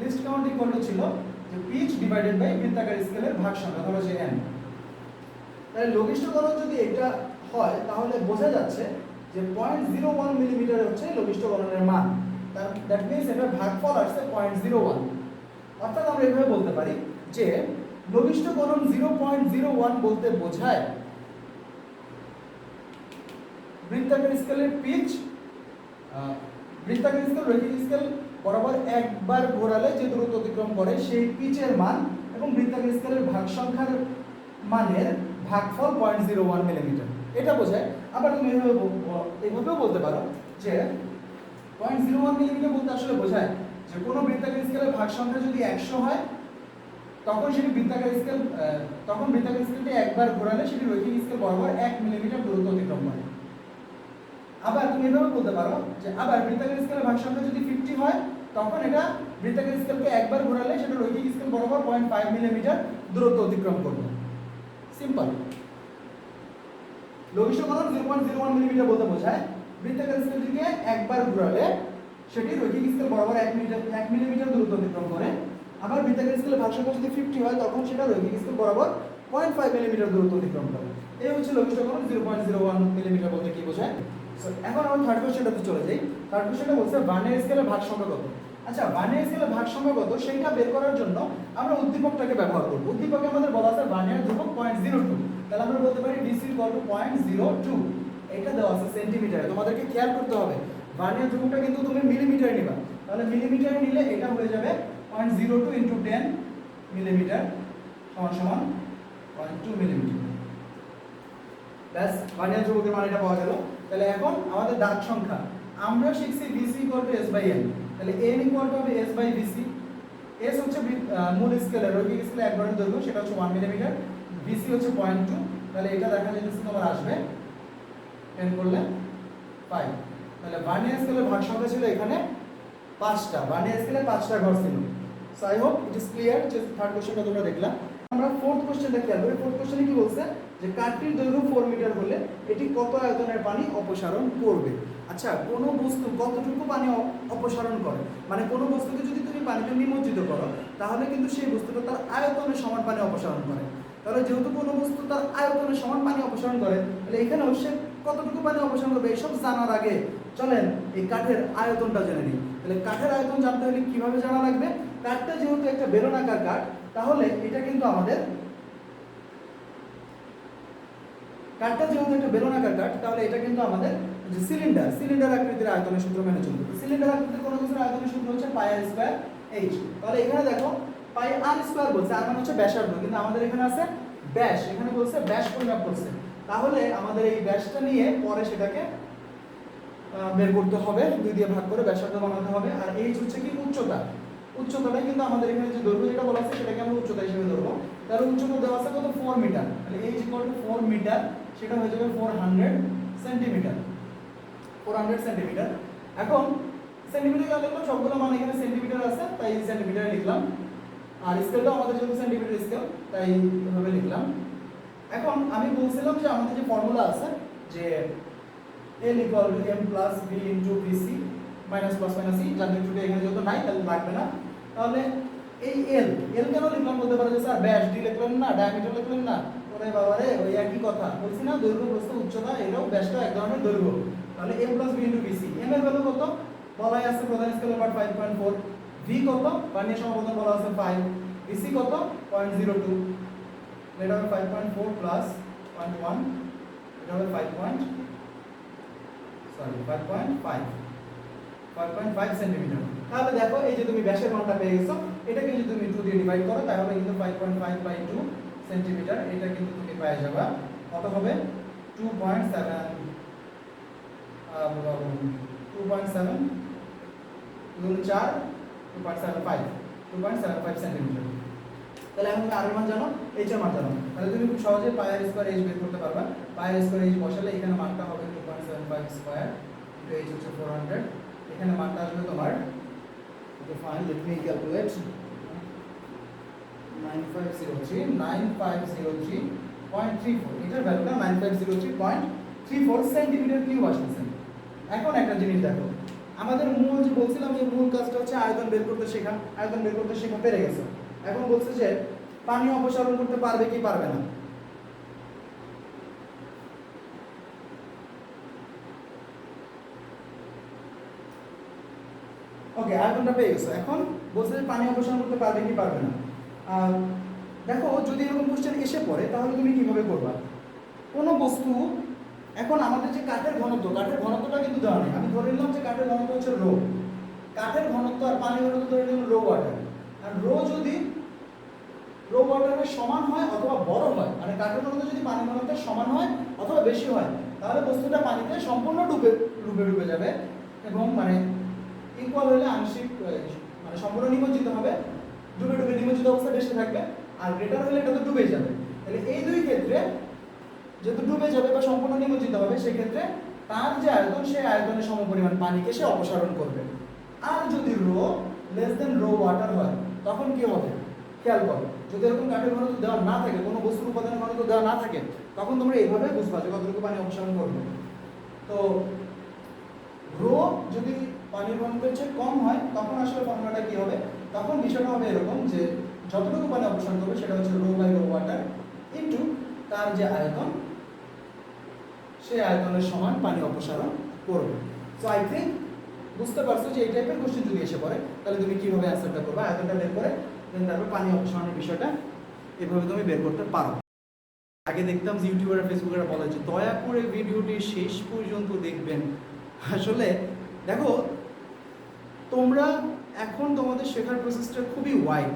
লিস্ট কাউন্ট ইকুয়াল টু ছিল যে পিচ ডিভাইডেড বাই বৃত্তাকার স্কেলের ভাগ সংখ্যা, ধরো যে n। তাহলে লঘিষ্ঠ গণন যদি এটা হয় তাহলে বোঝা যাচ্ছে যে 0.01 মিলিমিটার হচ্ছে লঘিষ্ঠ গণনের মান। দ্যাট মিন্স এটার ভাগফল আসছে 0.01। অর্থাৎ আমরা এভাবে বলতে পারি যে লঘিষ্ঠ গণন 0.01 বলতে বোঝায় বৃত্তাকার স্কেলের পিচ, বৃত্তাকার স্কেল রৈখিক স্কেল বরাবর একবার ঘোরালে যে দূরত্ব অতিক্রম করে সেই পিচের মান এবং বৃত্তাকার স্কেলের ভাগ সংখ্যার মানের ভাগফল 0.01 মিলিমিটার, এটা বোঝায়। আবার তুমি এইভাবেও বলতে পারো যে 0.01 মিলিমিটার বলতে আসলে বোঝায় যে কোনো বৃত্তাকার স্কেলের ভাগ সংখ্যা যদি 100 হয় তখন সেটি বৃত্তাকার স্কেল, তখন বৃত্তাকার স্কেলটি একবার ঘোরালে সেটি রৈখিক স্কেল বরাবর 1 মিলিমিটার দূরত্ব অতিক্রম করে। আবার তুমি এভাবে বলতে পারো যে আবার বৃত্তাকার স্কেলের ভাগ সংখ্যা যদি 50 হয় তখন এটা বৃত্তাকার স্কেলকে একবার ঘোরালে সেটা রৈখিক স্কেল বরাবর 0.5 মিলিমিটার দূরত্ব অতিক্রম করবে। সিম্পল। লঘিষ্ঠ গণন 0.01 মিলিমিটার বলতে বোঝায় বৃত্তাকার স্কেলটিকে একবার ঘোরালে সেটি রৈখিক স্কেল বরাবর 1 মিলিমিটার দূরত্ব অতিক্রম করে। আবার বৃত্তাকার স্কেলের ভাগ সংখ্যা যদি 50 হয় তখন সেটা রৈখিক স্কেল বরাবর 0.5 মিলিমিটার দূরত্ব অতিক্রম করে। এই হচ্ছে লঘিষ্ঠ গণন 0.01 মিলিমিটার বলতে কি বোঝায়। সো এখন আমরা থার্ড কোশ্চেনটাতে চলে যাই। থার্ড কোশ্চেনটা বলছে ভার্নিয়ার স্কেলের ভাগ সংখ্যা কত? আচ্ছা, ভার্নিয়ার স্কেলের ভাগ সংখ্যা কত সেইটা বের করার জন্য আমরা উদ্দীপকটাকে ব্যবহার করব। উদ্দীপকে আমাদের বলা আছে ভার্নিয়ার ধ্রুবক 0.02, তাহলে আমরা বলতে পারি DC = 0.02। এটা দেওয়া আছে সেন্টিমিটারে। তোমাদেরকে খেয়াল করতে হবে ভার্নিয়ার ধ্রুবকটা কিন্তু তুমি মিলিমিটারে নিবা, তাহলে মিলিমিটারে নিলে এটা হয়ে যাবে 0.02 × 10 মিলিমিটার সমান 0.2 মিলিমিটার। ব্যাস, ভার্নিয়ার ধ্রুবকের মান এটা পাওয়া গেল। তাহলে এখন আমাদের দাগ সংখ্যা আমরা শিখছি BC = S/N, তাহলে N = হবে S/BC। S হচ্ছে মূল স্কেলের রৈখিক স্কেলে একবারের দৈর্ঘ্য, সেটা হচ্ছে 1 মিলিমিটার। BC হচ্ছে 0.2, তাহলে এটা দেখা যাচ্ছে তোমার আসবে 10 করলে 5। তাহলে ভার্নিয়ার স্কেলের ভাগ সংখ্যা ছিল এখানে 5টা, ভার্নিয়ার স্কেলে 5টা ঘর ছিল। So I hope it is clear. যে থার্ড কোশ্চেনটা তোমরা দেখলা। আমরা ফোর্থ কোশ্চেনটা খেয়াল করি। ফোর্থ কোশ্চেনে কি বলছে যে কাঠটির দৈর্ঘ্য 4 মিটার হলে এটি কত আয়তনের পানি অপসারণ করবে? আচ্ছা, কোনো বস্তু কতটুকু পানি অপসারণ করে, মানে কোনো বস্তুকে যদি তুমি পানিতে নিমজ্জিত করো তাহলে কিন্তু সেই বস্তুটা তার আয়তনের সমান পানি অপসারণ করে। তাহলে যেহেতু কোনো বস্তু তার আয়তনের সমান পানি অপসারণ করে, তাহলে এখানে সে কতটুকু পানি অপসারণ করবে এইসব জানার আগে চলেন এই কাঠের আয়তনটা জেনে নিই। তাহলে কাঠের আয়তন জানতে হলে কিভাবে জানা লাগবে? কাঠটা যেহেতু একটা বেলনাকার কাঠ, তাহলে এটা কিন্তু আমাদের কাঠটা যেহেতু একটা বেলনাকার কাঠ, তাহলে এটা কিন্তু আমাদের যে সিলিন্ডার আকৃতির আয়তনের সূত্র মেনে চলবে। সিলিন্ডার আকৃতির কোনো কিছুর আয়তনের সূত্র হচ্ছে πr²h। তাহলে এখানে দেখো πr² বলছে, আর মানে হচ্ছে ব্যাসার্ধ, কিন্তু আমাদের এখানে আছে ব্যাস, এখানে বলছে ব্যাস পরিমাপ করছে। তাহলে আমাদের এই ব্যাসটা নিয়ে পরে সেটাকে বের করতে হবে, 2 দিয়ে ভাগ করে ব্যাসার্ধ বানাতে হবে। আর h হচ্ছে কি উচ্চতা, উচ্চতাটাই কিন্তু আমাদের এখানে যে দৈর্ঘ্য যেটা বলা আছে সেটাকে আমরা উচ্চতা হিসেবে ধরবো। তাহলে উচ্চতা দেওয়া আছে কত? 4 মিটার। তাহলে h = 4 মিটার, সেটা হয়ে যাবে 400 সেন্টিমিটার। 400 সেন্টিমিটার। এখন সেন্টিমিটার লিখলাম, সবগুলো মান এখানে সেন্টিমিটার আছে তাই সেন্টিমিটারে লিখলাম। আর স্কেলটা আমাদের যেহেতু সেন্টিমিটার স্কেল তাই এভাবে লিখলাম। এখন আমি বলছিলাম যে আমাদের যে ফর্মুলা আছে যে L = m + v × vc -± e, জানতে একটু এখানে যেহেতু নাই তাহলে লাগবে না। তাহলে এই L কেন লিখলাম বলতে পারো যে স্যার ব্যাস ডি লিখলেন না, ডায়ামিটার লিখলেন না। ওরে বাবা রে, ওই একই কথা বলছি না, দৈর্ঘ্য প্রস্থ উচ্চতা এটাও ব্যাসটা এক ধরনের দৈর্ঘ্য। তাহলে m + v × vc, m এর ভ্যালু কত বলাই আছে? প্রধান স্কেলের পার্ট 5.4। v কত? ভার্নিয়ার সমাপতন বলা আছে 5। vc কত? 0.02। এটা হবে 5.4 + 0.1, এটা হবে 5.5 সেন্টিমিটার। তাহলে দেখো এই যে তুমি ব্যাসের মানটা পেয়ে গেছো, এটাকে যদি তুমি 2 দিয়ে ডিভাইড করো তাহলে কিন্তু 5.5/2 সেন্টিমিটার, এটা কিন্তু তুমি পেয়ে যাবে কত হবে 2.7 2.7 4 2.75 সেন্টিমিটার। তাহলে এখন তুমি আর এর মান জানো, এইচ এর মান জানো, তাহলে তুমি খুব সহজে পাই আর স্কয়ার এইচ বের করতে পারবা। পাই আর স্কয়ার এইচ বসালে এখানে মানটা হবে 2.75 স্কয়ার ইনটু এইচ হচ্ছে 400, এখানে মানটা আসবে তোমার, okay fine, let me calculate, 9503.34, এটার ভ্যালুটা 9503.34 সেন্টিমিটার কিউব আসছে। এখন একটা জিনিস দেখো, আমাদের মূল যে বলছিলাম যে মূল কাজটা হচ্ছে আয়তন বের করতে শেখা, আয়তন বের করতে শেখা পেরে গেছে। এখন বলছে যে পানি অপসারণ করতে পারবে কি পারবে না। ওকে, আয়তনটা পেয়ে গেছো। এখন বলছে যে পানি অপসারণ করতে পারবে কি পারবে না। দেখো যদি এরকম কোশ্চেন এসে পড়ে তাহলে তুমি কিভাবে করবা। কোনো বস্তু, এখন আমাদের যে কাঠের ঘনত্বটা কিন্তু দেওয়া নেই। আমি ধরে নিলাম যে কাঠের ঘনত্ব হচ্ছে রো, কাঠের ঘনত্ব আর পানির ঘনত্ব ধরে নিলাম রো ওয়াটার। আর রো যদি রো ওয়াটারের সমান হয় অথবা বড় হয়, মানে কাঠের ঘনত্ব যদি পানির ঘনত্বের সমান হয় অথবা বেশি হয়, তাহলে বস্তুটা পানিতে সম্পূর্ণ ডুবে যাবে, এবং মানে ইকুয়াল হলে আংশিক মানে সম্পূর্ণ নিমজ্জিত হবে, ডুবে নিমজ্জিত অবস্থা বেশি থাকবে। আর গ্রেটার হলে এটা তো ডুবে যাবে। তাহলে এই দুই ক্ষেত্রে যেহেতু ডুবে যাবে বা সম্পূর্ণ নিমজ্জিত হবে, সেক্ষেত্রে তার যে আয়তন, সেই আয়তনের সমপরিমাণ পানিকে সে অপসারণ করবে। আর যদি rho less than rho water হয়, তখন কি হবে খেয়াল করো। যদি এরকম কাঠের ঘনত্ব দেওয়া না থাকে, কোনো বস্তুর উপাদানের ঘনত্ব দেওয়া না থাকে, তখন তোমরা এইভাবে বুঝবা যে কতটুকু পানি অপসারণ করবে। তো রো যদি পানির ঘনত্বের চেয়ে কম হয়, তখন আসলে ফর্মুলাটা কি হবে, তখন বিষয়টা হবে এরকম যে যতটুকু পানি অপসারণ করবে সেটা হচ্ছে rho by rho water into তার যে আয়তন, সেই আয়তনের সমান পানি অপসারণ করবে। সো আই থিঙ্ক বুঝতে পারছো যে এই টাইপের কোশ্চেন যদি এসে পড়ে তাহলে তুমি কিভাবে অ্যান্সারটা করবে, আয়তনটা বের করে দেন তারপর পানি অপসারণের বিষয়টা এভাবে তুমি বের করতে পারো। আগে দেখতাম যে ইউটিউবার ফেসবুকাররা বলে যে দয়া করে ভিডিওটি শেষ পর্যন্ত দেখবেন। আসলে দেখো, তোমরা এখন তোমাদের শেখার প্রসেসটা খুবই ওয়াইড,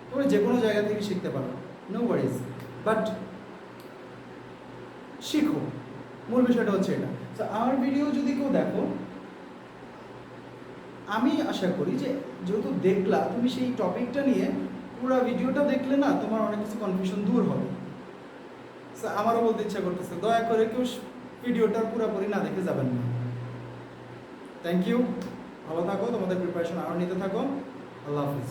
তোমরা যে কোনো জায়গা থেকে শিখতে পারো, নো ওয়ারিজ, বাট শিখো, মূল বিষয়টা হচ্ছে এটা। তো আমার ভিডিও যদি কেউ দেখো, আমি আশা করি যে যেহেতু দেখলা, তুমি সেই টপিকটা নিয়ে পুরো ভিডিওটা দেখলে না, তোমার অনেক কিছু কনফিউশন দূর হবে। আমারও বলতে ইচ্ছা করতেছে, দয়া করে কেউ ভিডিওটা পুরোপুরি না দেখে যাবেন না। থ্যাংক ইউ, ভালো থাকো, তোমাদের প্রিপারেশন আরও নিতে থাকো। আল্লাহ হাফিজ।